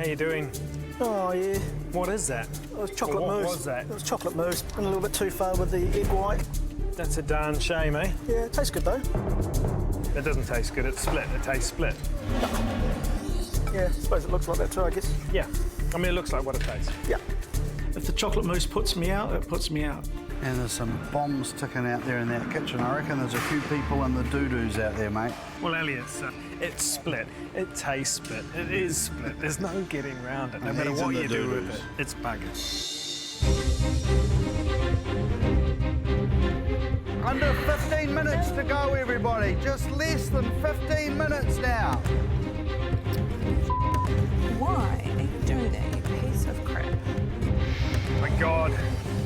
How you doing? Oh, yeah. What is that? It was chocolate mousse. What was that? It was chocolate mousse. Went a little bit too far with the egg white. That's a darn shame, eh? Yeah, it tastes good, though. It doesn't taste good. It's split. It tastes split. Yeah, I suppose it looks like that too, I guess. Yeah. I mean, it looks like what it tastes. Yeah. If the chocolate mousse puts me out, it puts me out. And there's some bombs ticking out there in that kitchen. I reckon there's a few people in the doo-doos out there, mate. Well, Elliot, it's split. It tastes split. It is split. There's no getting around it. No matter what you do with it, it's buggered. Under 15 minutes to go, everybody. Just less than 15 minutes now. Why are you doing that, you piece of crap? Oh my God.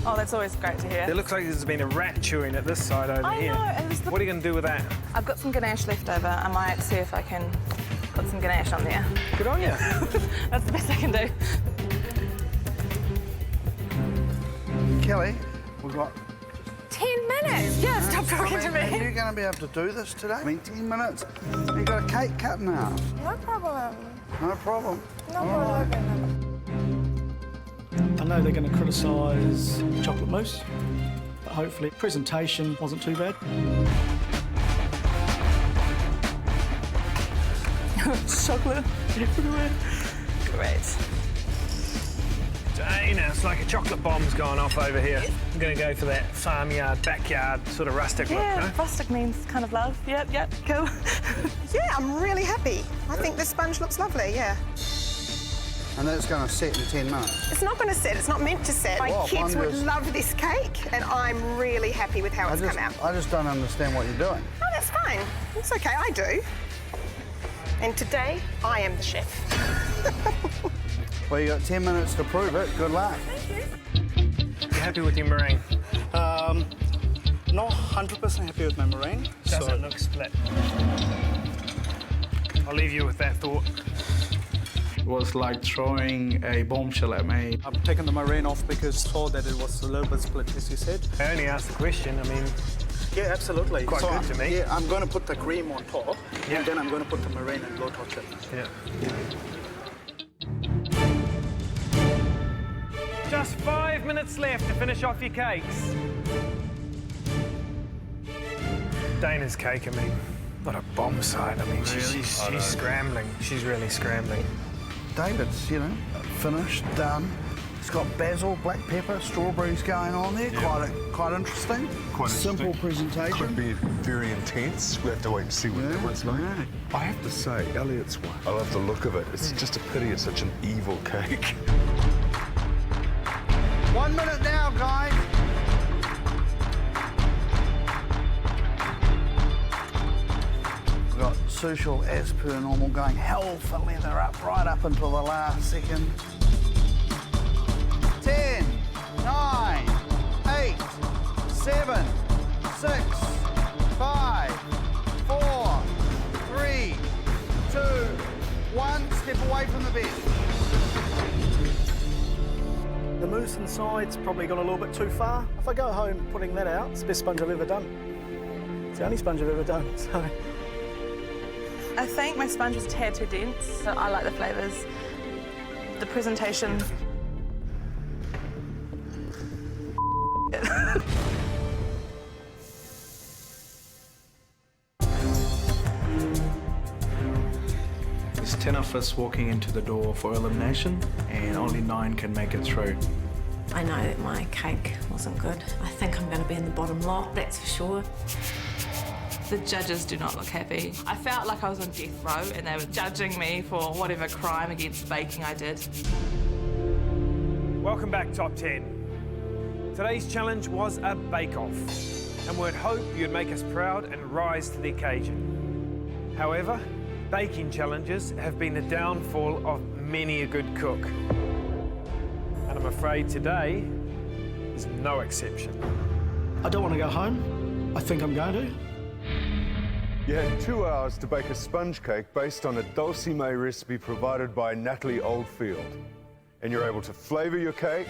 Oh, that's always great to hear. It looks like there's been a rat chewing at this side over here. I know. It was What are you going to do with that? I've got some ganache left over. I might see if I can put some ganache on there. Good on you. That's the best I can do. Kelly, we've got... 10 minutes? Yeah, stop talking to Are me. you going to be able to do this today? I mean, 10 minutes. You've got a cake cut in half. No problem. No problem. No All right. problem. I know they're going to criticise chocolate mousse, but hopefully presentation wasn't too bad. Chocolate everywhere. Great. Dana, it's like a chocolate bomb's gone off over here. I'm going to go for that farmyard, backyard, sort of rustic look, Yeah, no? rustic means kind of love. Yep, cool. Yeah, I'm really happy. I think the sponge looks lovely, yeah. And that's going to set in 10 minutes. It's not going to set, it's not meant to set. My Well, kids I'm would just- love this cake, and I'm really happy with how it's come out. I just don't understand what you're doing. Oh, that's fine. It's okay, I do. And today, I am the chef. Well, you got 10 minutes to prove it. Good luck. You happy with your meringue? Not 100% happy with my meringue. Doesn't look split. I'll leave you with that thought. It was like throwing a bombshell at me. I've taken the meringue off because I thought that it was a little bit split, as you said. I only asked the question. I mean, Yeah, absolutely. Quite good to me. Yeah, I'm going to put the cream on top, Yeah. and then I'm going to put the meringue and go touch it. yeah. Just 5 minutes left to finish off your cakes. Dana's cake, I mean, what a bomb side. I mean, she's scrambling. She's really scrambling. David's, you know, finished, done. It's got basil, black pepper, strawberries going on there. Quite interesting. Quite simple interesting. presentation. Could be very intense. We have to wait and see what Yeah, it's like. yeah. I have to say, Elliot's one. I love the look of it. It's just a pity it's such an evil cake. 1 minute now, guys. We've got Sushil, as per normal, going hell for leather up, right up until the last second. 10, 9, 8, 7, 6, 5, 4, 3, 2, 1. Step away from the bed. The mousse inside's probably gone a little bit too far. If I go home putting that out, it's the best sponge I've ever done. It's the only sponge I've ever done, so... I think my sponge was a tad too dense, so I like the flavours. The presentation... There's 10 of us walking into the door for elimination, and only 9 can make it through. I know that my cake wasn't good. I think I'm going to be in the bottom lot, that's for sure. The judges do not look happy. I felt like I was on death row and they were judging me for whatever crime against baking I did. Welcome back, Top 10. Today's challenge was a bake-off, and we'd hope you'd make us proud and rise to the occasion. However, baking challenges have been the downfall of many a good cook. And I'm afraid today is no exception. I don't want to go home. I think I'm going to. You had 2 hours to bake a sponge cake based on a dulce recipe provided by Natalie Oldfield. And you're able to flavour your cake,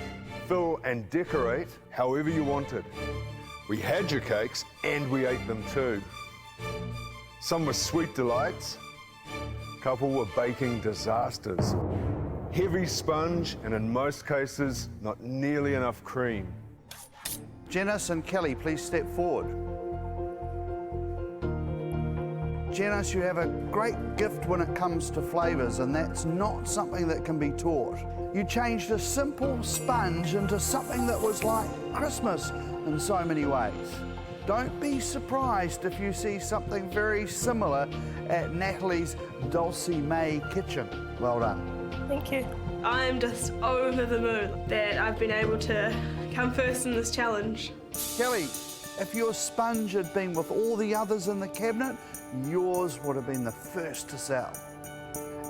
fill and decorate however you wanted. We had your cakes and we ate them too. Some were sweet delights, a couple were baking disasters. heavy sponge, and in most cases, not nearly enough cream. Janice and Kelly, please step forward. Janice, you have a great gift when it comes to flavours, and that's not something that can be taught. You changed a simple sponge into something that was like Christmas in so many ways. Don't be surprised if you see something very similar at Natalie's Dulcie-May kitchen. Well done. Thank you. I'm just over the moon that I've been able to come first in this challenge. Kelly, if your sponge had been with all the others in the cabinet, yours would have been the first to sell.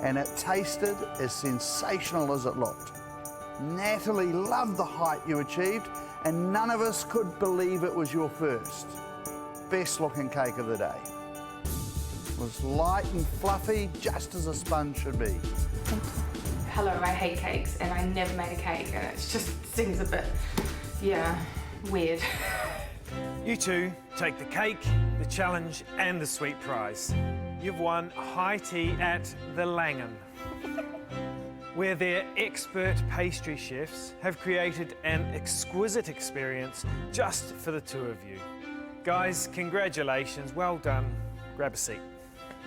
And it tasted as sensational as it looked. Natalie loved the height you achieved, and none of us could believe it was your first. Best looking cake of the day. It was light and fluffy, just as a sponge should be. Hello, I hate cakes, and I never made a cake, and it just seems a bit, yeah, weird. You two take the cake, the challenge, and the sweet prize. You've won high tea at the Langham, where their expert pastry chefs have created an exquisite experience just for the two of you. Guys, congratulations, well done. Grab a seat.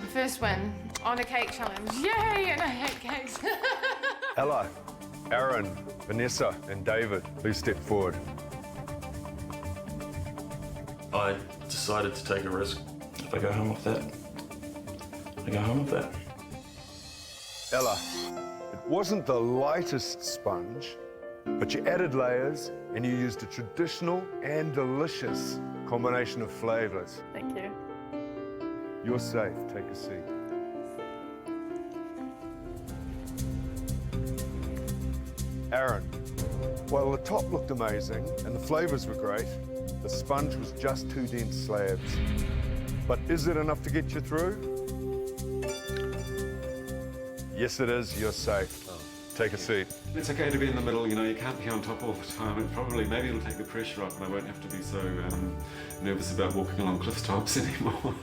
The first win on a cake challenge. Yay, and I hate cakes. Ella, Aaron, Vanessa, and David, please step forward. I decided to take a risk. If I go home with that, I go home with that. Ella, it wasn't the lightest sponge, but you added layers and you used a traditional and delicious combination of flavours. Thank you. You're safe, take a seat. Aaron, while the top looked amazing and the flavours were great, the sponge was just 2 dense slabs. But is it enough to get you through? Yes, it is. You're safe. Take a seat. It's okay to be in the middle, you know, you can't be on top all the time. Maybe it'll take the pressure off and I won't have to be so nervous about walking along cliff tops anymore.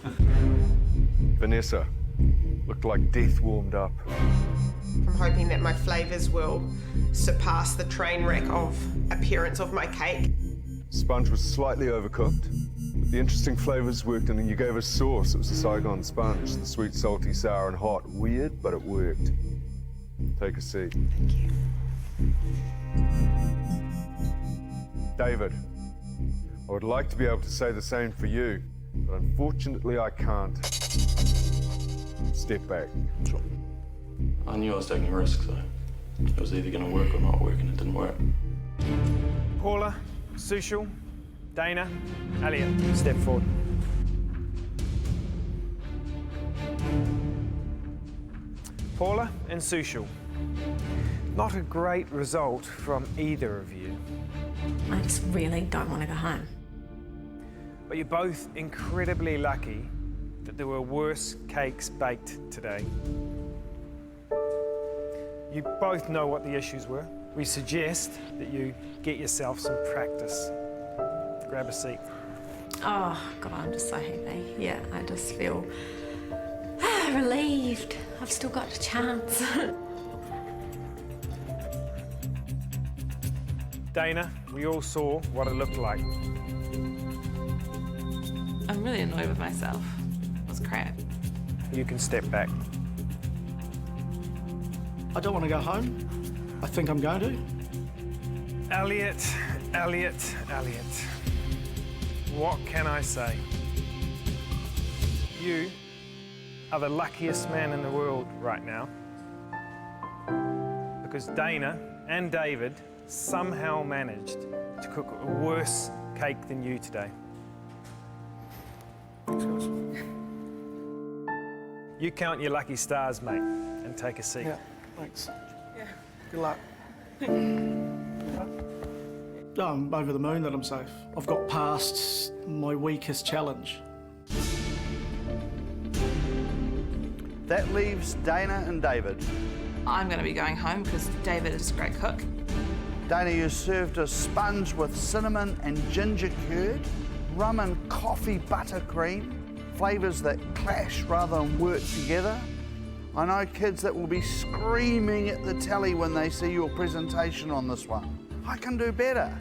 Vanessa, looked like death warmed up. I'm hoping that my flavours will surpass the train wreck of appearance of my cake. Sponge was slightly overcooked. The interesting flavours worked, and then you gave us sauce. It was a Saigon sponge, the sweet, salty, sour, and hot. Weird, but it worked. Take a seat. Thank you. David, I would like to be able to say the same for you, but unfortunately I can't. Step back. Sure. I knew I was taking a risk, so it was either going to work or not work, and it didn't work. Paula, Sushil, Dana, Elliot, step forward. Paula and Sushil, not a great result from either of you. I just really don't want to go home. But you're both incredibly lucky that there were worse cakes baked today. You both know what the issues were. We suggest that you get yourself some practice. Grab a seat. Oh, God, I'm just so happy. Yeah, I just feel relieved. I've still got a chance. Dana, we all saw what it looked like. I'm really annoyed with myself. It was crap. You can step back. I don't want to go home. I think I'm going to. Elliot. What can I say? You are the luckiest man in the world right now, because Dana and David somehow managed to cook a worse cake than you today. Thanks, guys. You count your lucky stars, mate, and take a seat. Yeah, thanks. Yeah. Good luck. I'm over the moon that I'm safe. I've got past my weakest challenge. That leaves Dana and David. I'm going to be going home because David is a great cook. Dana, you served a sponge with cinnamon and ginger curd, rum and coffee buttercream, flavours that clash rather than work together. I know kids that will be screaming at the telly when they see your presentation on this one. I can do better.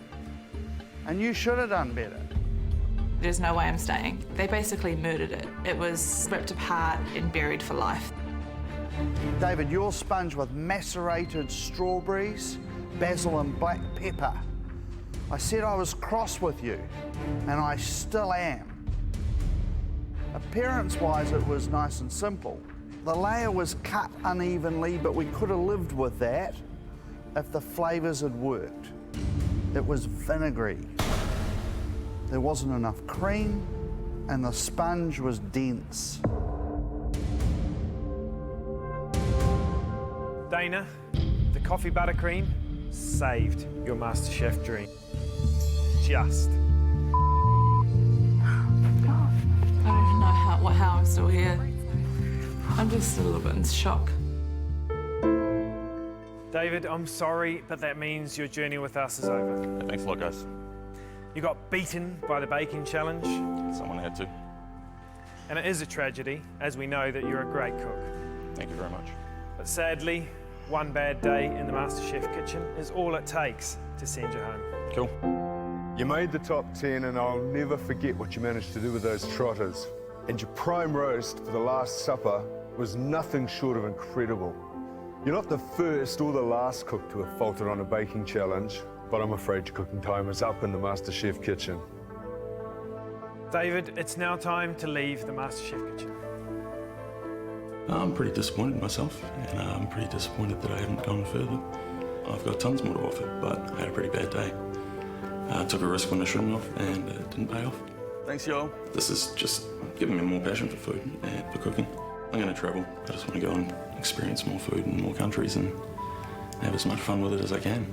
And you should have done better. There's no way I'm staying. They basically murdered it. It was ripped apart and buried for life. David, your sponge with macerated strawberries, basil and black pepper. I said I was cross with you, and I still am. Appearance-wise, it was nice and simple. The layer was cut unevenly, but we could have lived with that if the flavours had worked. It was vinegary. There wasn't enough cream, and the sponge was dense. Dana, the coffee buttercream saved your MasterChef dream. Just. I don't even know how I'm still here. I'm just a little bit in shock. David, I'm sorry, but that means your journey with us is over. Thanks a lot, guys. You got beaten by the baking challenge. Someone had to. And it is a tragedy, as we know that you're a great cook. Thank you very much. But sadly, one bad day in the MasterChef kitchen is all it takes to send you home. Cool. You made the top 10, and I'll never forget what you managed to do with those trotters. And your prime roast for the Last Supper was nothing short of incredible. You're not the first or the last cook to have faltered on a baking challenge, but I'm afraid your cooking time is up in the MasterChef kitchen. David, it's now time to leave the MasterChef kitchen. I'm pretty disappointed in myself, and I'm pretty disappointed that I haven't gone further. I've got tons more to offer, but I had a pretty bad day. I took a risk when I shouldn't have, and it didn't pay off. Thanks, y'all. This is just giving me more passion for food and for cooking. I'm going to travel. I just want to go and experience more food in more countries and have as much fun with it as I can.